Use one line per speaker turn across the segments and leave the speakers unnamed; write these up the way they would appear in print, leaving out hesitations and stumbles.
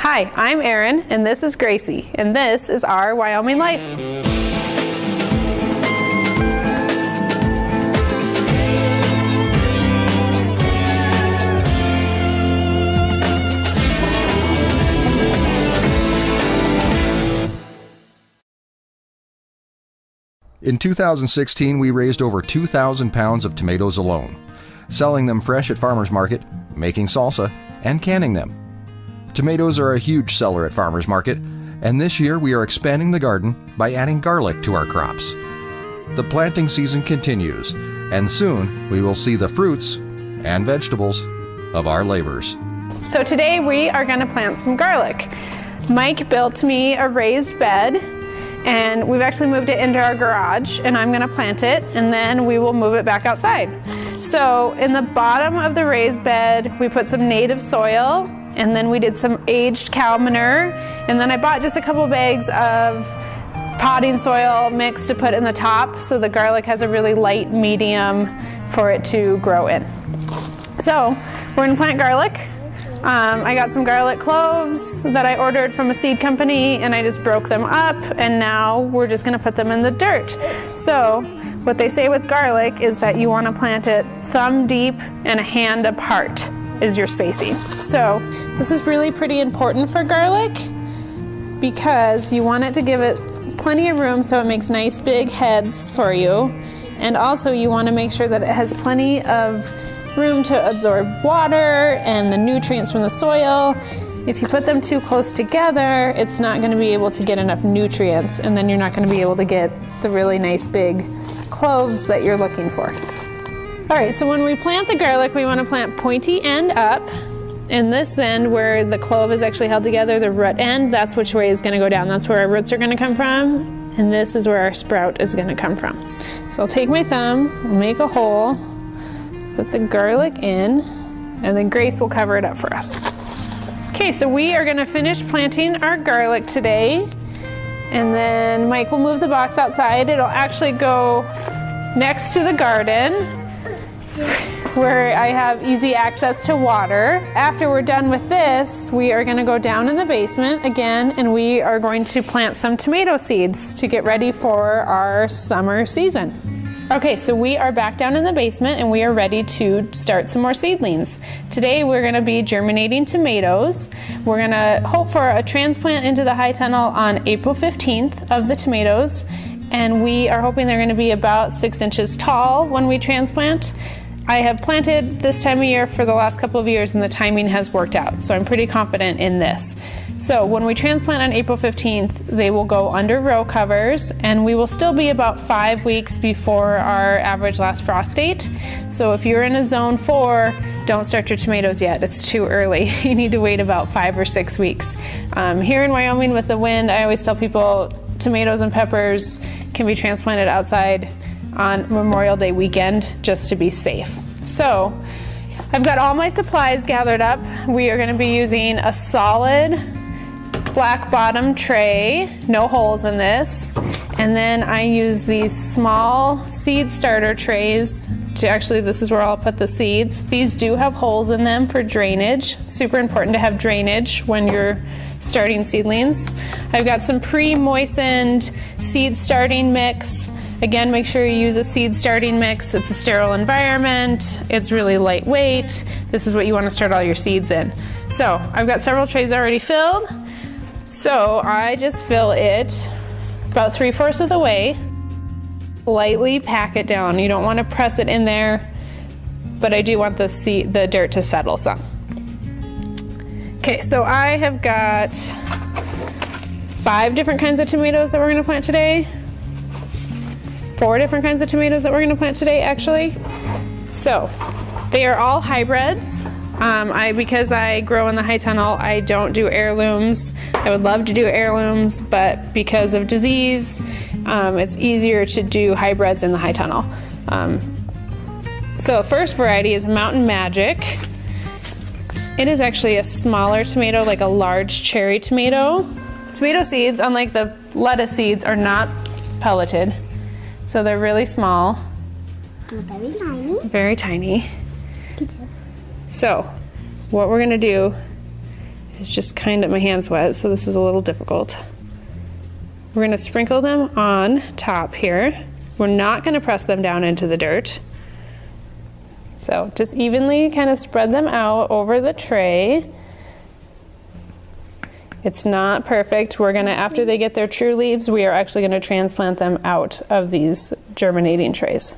Hi, I'm Erin, and this is Gracie, and this is our Wyoming Life.
In 2016, we raised over 2,000 pounds of tomatoes alone, selling them fresh at farmers market, making salsa, and canning them. Tomatoes are a huge seller at farmers market, and this year we are expanding the garden by adding garlic to our crops. The planting season continues, and soon we will see the fruits and vegetables of our labors.
So today we are going to plant some garlic. Mike built me a raised bed, and we've actually moved it into our garage, and I'm going to plant it, and then we will move it back outside. So in the bottom of the raised bed, we put some native soil, and then we did some aged cow manure, and then I bought just a couple bags of potting soil mix to put in the top so the garlic has a really light medium for it to grow in. So we're going to plant garlic. I got some garlic cloves that I ordered from a seed company, and I just broke them up, and now we're just going to put them in the dirt. So what they say with garlic is that you want to plant it thumb deep and a hand apart is your spacing. So this is really pretty important for garlic because you want it to give it plenty of room so it makes nice big heads for you, and also you want to make sure that it has plenty of room to absorb water and the nutrients from the soil. If you put them too close together, it's not going to be able to get enough nutrients, and then you're not going to be able to get the really nice big cloves that you're looking for. All right, so when we plant the garlic, we want to plant pointy end up. And this end where the clove is actually held together, the root end, that's which way is going to go down. That's where our roots are going to come from. And this is where our sprout is going to come from. So I'll take my thumb, make a hole, put the garlic in, and then Grace will cover it up for us. Okay, so we are going to finish planting our garlic today. And then Mike will move the box outside. It'll actually go next to the garden where I have easy access to water. After we're done with this, we are going to go down in the basement again, and we are going to plant some tomato seeds to get ready for our summer season. Okay, so we are back down in the basement and we are ready to start some more seedlings. Today we're going to be germinating tomatoes. We're going to hope for a transplant into the high tunnel on April 15th of the tomatoes, and we are hoping they're going to be about 6 inches tall when we transplant. I have planted this time of year for the last couple of years and the timing has worked out, so I'm pretty confident in this. So when we transplant on April 15th, they will go under row covers, and we will still be about 5 weeks before our average last frost date. So if you're in a zone 4, don't start your tomatoes yet. It's too early. You need to wait about 5 or 6 weeks. Here in Wyoming with the wind, I always tell people tomatoes and peppers can be transplanted outside on Memorial Day weekend just to be safe. So I've got all my supplies gathered up. We are going to be using a solid black bottom tray, no holes in this, and then I use these small seed starter trays to actually, this is where I'll put the seeds. These do have holes in them for drainage. Super important to have drainage when you're starting seedlings. I've got some pre-moistened seed starting mix. Again, make sure you use a seed starting mix. It's a sterile environment. It's really lightweight. This is what you want to start all your seeds in. So I've got several trays already filled. So I just fill it about 3/4 of the way. Lightly pack it down. You don't want to press it in there, but I do want the dirt to settle some. Okay, so I have got 5 different kinds of tomatoes that we're going to plant today. 4 different kinds of tomatoes that we're going to plant today, actually. So they are all hybrids. Because I grow in the high tunnel, I don't do heirlooms. I would love to do heirlooms, but because of disease, it's easier to do hybrids in the high tunnel. So first variety is Mountain Magic. It is actually a smaller tomato, like a large cherry tomato. Tomato seeds, unlike the lettuce seeds, are not pelleted. So they're really small.
Very tiny.
Very tiny. So what we're going to do It's just kind of, my hand's wet, so this is a little difficult. We're gonna sprinkle them on top here. We're not gonna press them down into the dirt. So just evenly kind of spread them out over the tray. It's not perfect. We're gonna, after they get their true leaves, we are actually gonna transplant them out of these germinating trays.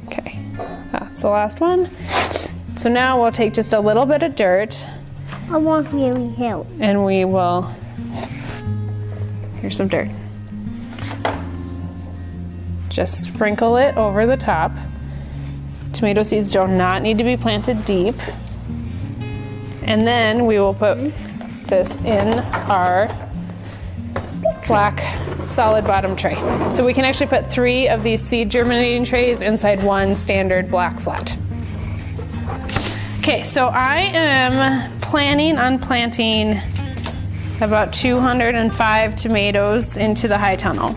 Okay, that's the last one. So now we'll take just a little bit of dirt.
I want really help.
And we will, here's some dirt. Just sprinkle it over the top. Tomato seeds do not need to be planted deep. And then we will put this in our black solid bottom tray. So we can actually put 3 of these seed germinating trays inside one standard black flat. Okay, so I am planning on planting about 205 tomatoes into the high tunnel.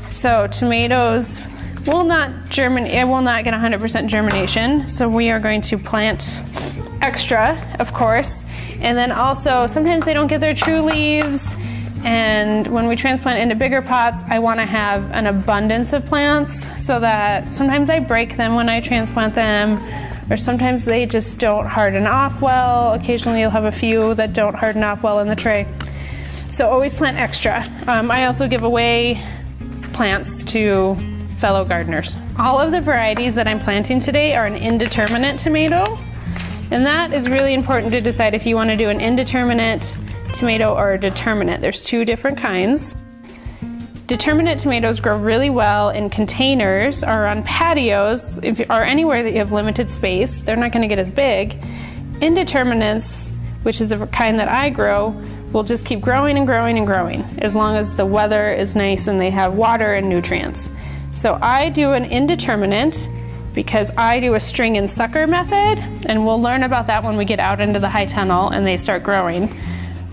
So tomatoes will not germinate, it will not get 100% germination. So we are going to plant extra, of course. And then also, sometimes they don't get their true leaves. And when we transplant into bigger pots, I want to have an abundance of plants so that sometimes I break them when I transplant them, or sometimes they just don't harden off well. Occasionally you'll have a few that don't harden off well in the tray. So always plant extra. I also give away plants to fellow gardeners. All of the varieties that I'm planting today are an indeterminate tomato. And that is really important to decide if you want to do an indeterminate tomato or a determinate. There's 2 different kinds. Determinate tomatoes grow really well in containers or on patios, or anywhere that you have limited space. They're not going to get as big. Indeterminates, which is the kind that I grow, will just keep growing and growing and growing as long as the weather is nice and they have water and nutrients. So I do an indeterminate because I do a string and sucker method, and we'll learn about that when we get out into the high tunnel and they start growing.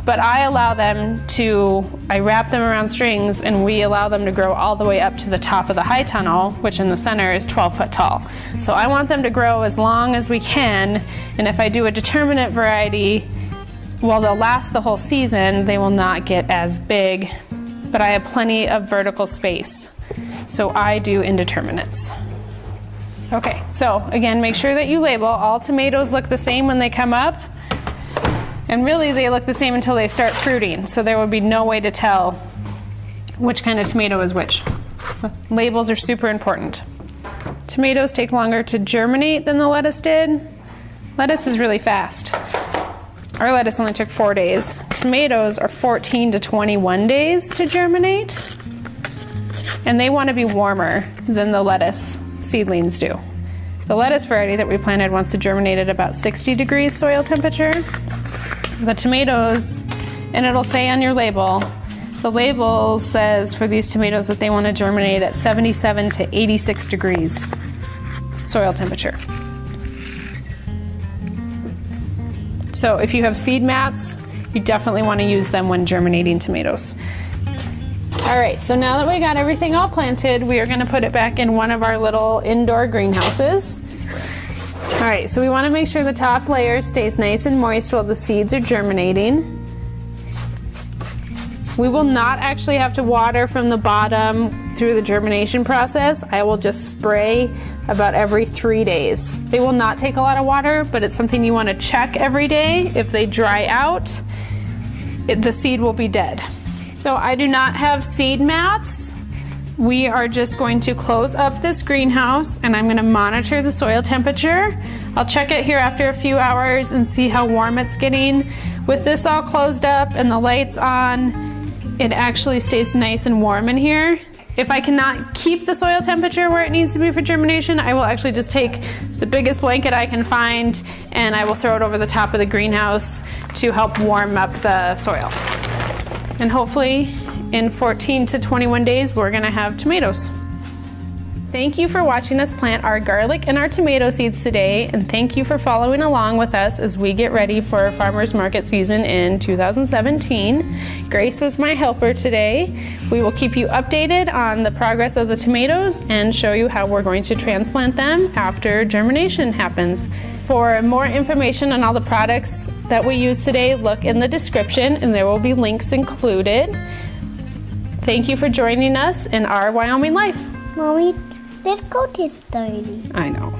But I allow them to, I wrap them around strings and we allow them to grow all the way up to the top of the high tunnel, which in the center is 12 foot tall. So I want them to grow as long as we can, and if I do a determinate variety, well, they'll last the whole season, they will not get as big, but I have plenty of vertical space. So I do indeterminates. Okay, so again, make sure that you label. All tomatoes look the same when they come up, and really they look the same until they start fruiting, so there would be no way to tell which kind of tomato is which. Labels are super important. Tomatoes take longer to germinate than the lettuce did. Lettuce is really fast. Our lettuce only took 4 days. Tomatoes are 14 to 21 days to germinate, and they want to be warmer than the lettuce seedlings do. The lettuce variety that we planted wants to germinate at about 60 degrees soil temperature. The tomatoes, and it'll say on your label, the label says for these tomatoes that they want to germinate at 77 to 86 degrees soil temperature. So if you have seed mats, you definitely want to use them when germinating tomatoes. All right, so now that we got everything all planted, we are going to put it back in one of our little indoor greenhouses. All right, so we want to make sure the top layer stays nice and moist while the seeds are germinating. We will not actually have to water from the bottom through the germination process. I will just spray about every 3 days. They will not take a lot of water, but it's something you want to check every day. If they dry out, the seed will be dead. So I do not have seed mats. We are just going to close up this greenhouse, and I'm going to monitor the soil temperature. I'll check it here after a few hours and see how warm it's getting. With this all closed up and the lights on, it actually stays nice and warm in here. If I cannot keep the soil temperature where it needs to be for germination, I will actually just take the biggest blanket I can find and I will throw it over the top of the greenhouse to help warm up the soil. And hopefully in 14 to 21 days, we're gonna have tomatoes. Thank you for watching us plant our garlic and our tomato seeds today, and thank you for following along with us as we get ready for farmers market season in 2017. Grace was my helper today. We will keep you updated on the progress of the tomatoes and show you how we're going to transplant them after germination happens. For more information on all the products that we use today, look in the description and there will be links included. Thank you for joining us in our Wyoming life.
Mommy, let's go to study.
I know.